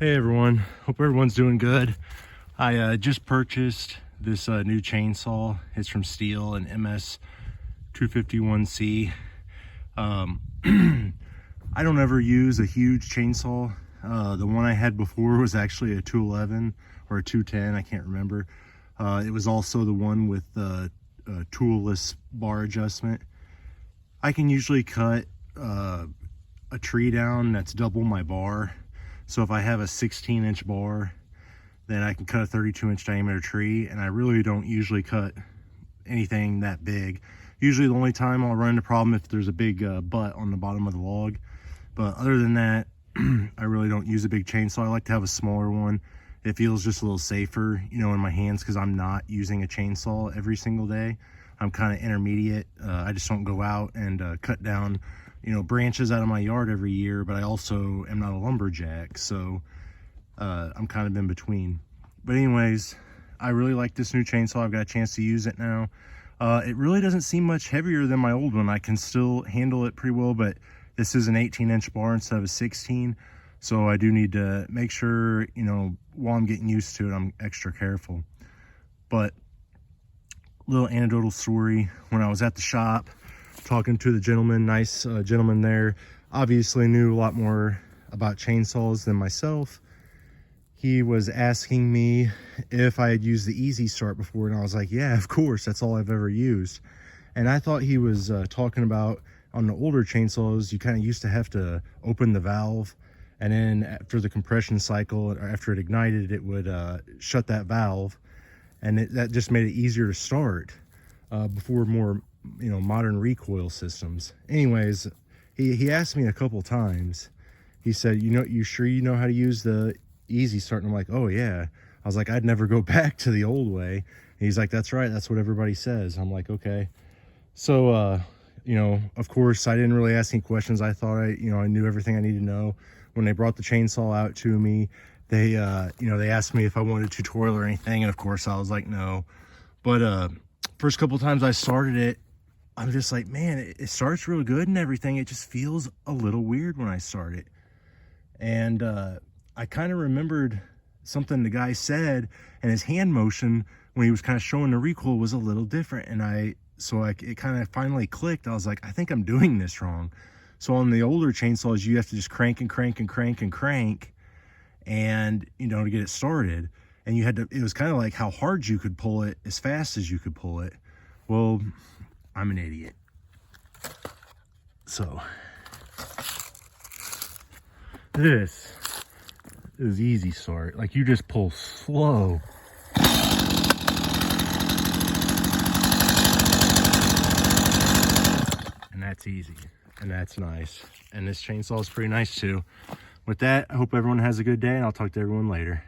Hey everyone, hope everyone's doing good. I just purchased this new chainsaw. It's from STIHL, an MS251C. I don't ever use a huge chainsaw. The one I had before was actually a 211 or a 210, I can't remember. It was also the one with a toolless bar adjustment. I can usually cut a tree down that's double my bar. So if I have a 16-inch bar, then I can cut a 32-inch diameter tree, and I really don't usually cut anything that big. Usually the only time I'll run into a problem if there's a big butt on the bottom of the log. But other than that, I really don't use a big chainsaw. I like to have a smaller one. It feels just a little safer, you know, in my hands, because I'm not using a chainsaw every single day. I'm kind of intermediate. I just don't go out and cut down, you know, branches out of my yard every year, but I also am not a lumberjack, so I'm kind of in between. But anyways, I really like this new chainsaw. I've got a chance to use it now. It really doesn't seem much heavier than my old one. I can still handle it pretty well, but this is an 18-inch bar instead of a 16, so I do need to make sure, you know, while I'm getting used to it, I'm extra careful. But little anecdotal story, when I was at the shop talking to the gentleman, nice gentleman there, obviously knew a lot more about chainsaws than myself. He was asking me if I had used the Easy Start before, and I was like, yeah, of course, that's all I've ever used. And I thought he was talking about on the older chainsaws, you kind of used to have to open the valve, and then after the compression cycle, or after it ignited, it would shut that valve, and that just made it easier to start before more, you know, modern recoil systems. Anyways, he asked me a couple times. He said, you sure you know how to use the Easy Start? And I'm like, oh yeah. I was like, I'd never go back to the old way. And he's like, that's right, that's what everybody says. I'm like, okay. So you know, of course I didn't really ask any questions. I thought I knew everything I needed to know. When they brought the chainsaw out to me, they they asked me if I wanted a tutorial or anything, and of course I was like, no. But first couple times I started it, I'm just like, man, it starts real good and everything. It just feels a little weird when I start it. And I kind of remembered something the guy said, and his hand motion when he was kind of showing the recoil was a little different. And it kind of finally clicked. I was like, I think I'm doing this wrong. So on the older chainsaws, you have to just crank and crank and crank and crank, and you know, to get it started. And you had to, it was kind of like how hard you could pull it as fast as you could pull it. Well, I'm an idiot. So this is Easy Start. Like, you just pull slow. And that's easy. And that's nice. And this chainsaw is pretty nice too. With that, I hope everyone has a good day, and I'll talk to everyone later.